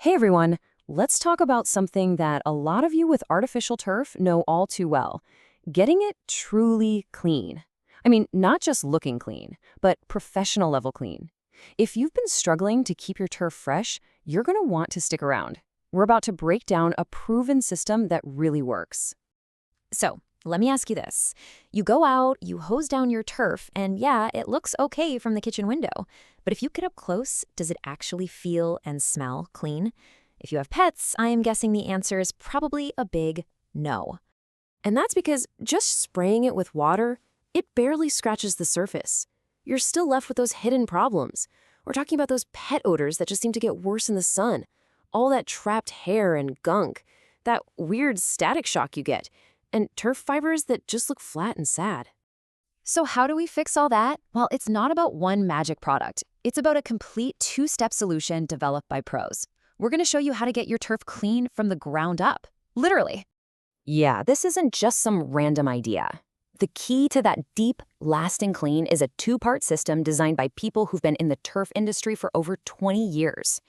Hey everyone, let's talk about something that a lot of you with artificial turf know all too well, getting it truly clean. I mean, not just looking clean, but professional level clean. If you've been struggling to keep your turf fresh, you're going to want to stick around. We're about to break down a proven system that really works. So, let me ask you this. You go out, you hose down your turf, and yeah, it looks okay from the kitchen window. But if you get up close, does it actually feel and smell clean? If you have pets, I am guessing the answer is probably a big no. And that's because just spraying it with water, it barely scratches the surface. You're still left with those hidden problems. We're talking about those pet odors that just seem to get worse in the sun. All that trapped hair and gunk, that weird static shock you get, and turf fibers that just look flat and sad. So how do we fix all that? Well, it's not about one magic product. It's about a complete two-step solution developed by pros. We're going to show you how to get your turf clean from the ground up. Literally. Yeah, this isn't just some random idea. The key to that deep, lasting clean is a two-part system designed by people who've been in the turf industry for over 20 years.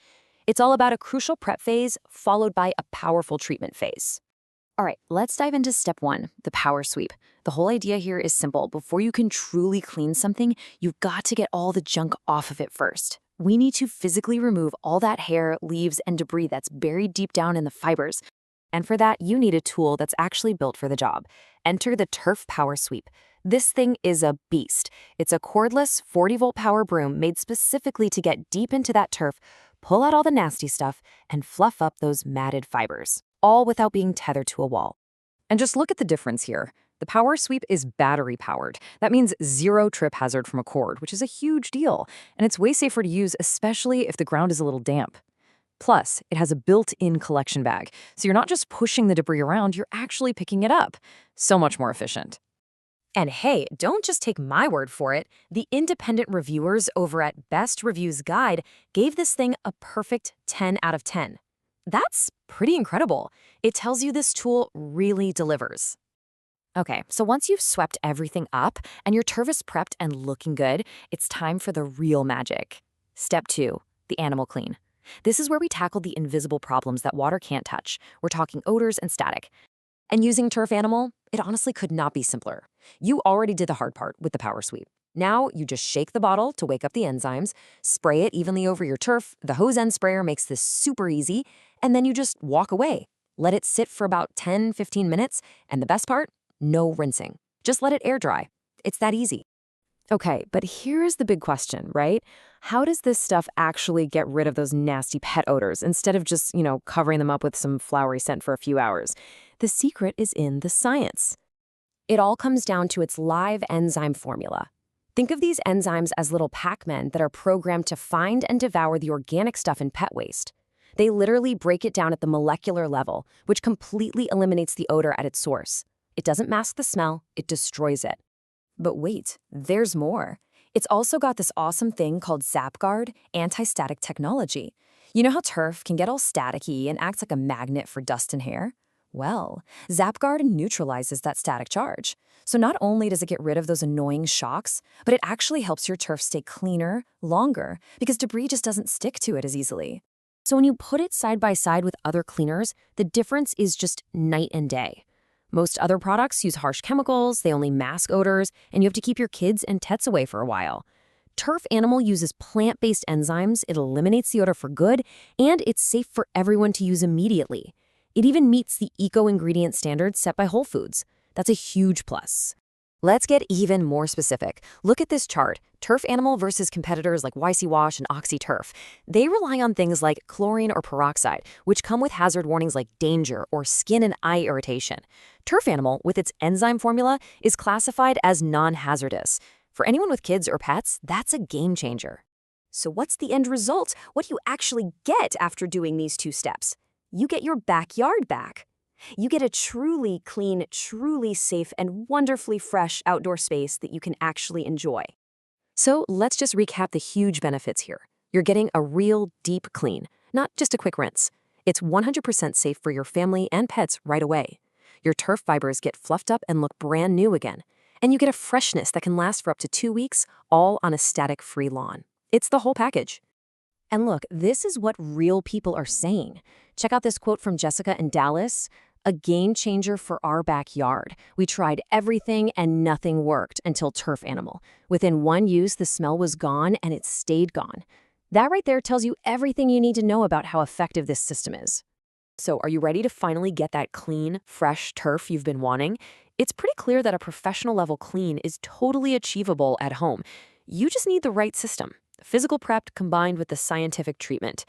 It's all about a crucial prep phase followed by a powerful treatment phase. All right, let's dive into step one, the power sweep. The whole idea here is simple. Before you can truly clean something, you've got to get all the junk off of it first. We need to physically remove all that hair, leaves, and debris that's buried deep down in the fibers. And for that, you need a tool that's actually built for the job. Enter the Turf Power Sweep. This thing is a beast. It's a cordless 40-volt power broom made specifically to get deep into that turf, pull out all the nasty stuff, and fluff up those matted fibers, all without being tethered to a wall. And just look at the difference here. The Power Sweep is battery-powered. That means zero trip hazard from a cord, which is a huge deal. And it's way safer to use, especially if the ground is a little damp. Plus, it has a built-in collection bag, so you're not just pushing the debris around, you're actually picking it up. So much more efficient. And hey, don't just take my word for it. The independent reviewers over at Best Reviews Guide gave this thing a perfect 10 out of 10. That's pretty incredible. It tells you this tool really delivers. Okay, so once you've swept everything up and your turf is prepped and looking good, it's time for the real magic. Step 2, the animal clean. This is where we tackle the invisible problems that water can't touch. We're talking odors and static. And using Turf Animal, it honestly could not be simpler. You already did the hard part with the power sweep. Now you just shake the bottle to wake up the enzymes, spray it evenly over your turf. The hose end sprayer makes this super easy, and then you just walk away. Let it sit for about 10-15 minutes, and the best part? No rinsing. Just let it air dry. It's that easy. Okay, but here's the big question, right? How does this stuff actually get rid of those nasty pet odors instead of just, covering them up with some flowery scent for a few hours? The secret is in the science. It all comes down to its live enzyme formula. Think of these enzymes as little Pac-Men that are programmed to find and devour the organic stuff in pet waste. They literally break it down at the molecular level, which completely eliminates the odor at its source. It doesn't mask the smell, it destroys it. But wait, there's more. It's also got this awesome thing called ZapGuard anti-static technology. You know how turf can get all staticky and acts like a magnet for dust and hair? Well, ZapGuard neutralizes that static charge. So not only does it get rid of those annoying shocks, but it actually helps your turf stay cleaner, longer, because debris just doesn't stick to it as easily. So when you put it side by side with other cleaners, the difference is just night and day. Most other products use harsh chemicals, they only mask odors, and you have to keep your kids and pets away for a while. Turf Animal uses plant-based enzymes, it eliminates the odor for good, and it's safe for everyone to use immediately. It even meets the eco-ingredient standards set by Whole Foods. That's a huge plus. Let's get even more specific. Look at this chart, Turf Animal versus competitors like YC Wash and OxyTurf. They rely on things like chlorine or peroxide, which come with hazard warnings like danger or skin and eye irritation. Turf Animal, with its enzyme formula, is classified as non-hazardous. For anyone with kids or pets, that's a game changer. So what's the end result? What do you actually get after doing these two steps? You get your backyard back. You get a truly clean, truly safe, and wonderfully fresh outdoor space that you can actually enjoy. So let's just recap the huge benefits here. You're getting a real deep clean, not just a quick rinse. It's 100% safe for your family and pets right away. Your turf fibers get fluffed up and look brand new again. And you get a freshness that can last for up to 2 weeks, all on a static-free lawn. It's the whole package. And look, this is what real people are saying. Check out this quote from Jessica in Dallas. A game changer for our backyard. We tried everything and nothing worked until turf animal. Within one use, the smell was gone and it stayed gone. That right there tells you everything you need to know about how effective this system is. So, are you ready to finally get that clean, fresh turf you've been wanting? It's pretty clear that a professional level clean is totally achievable at home. You just need the right system. Physical prep combined with the scientific treatment.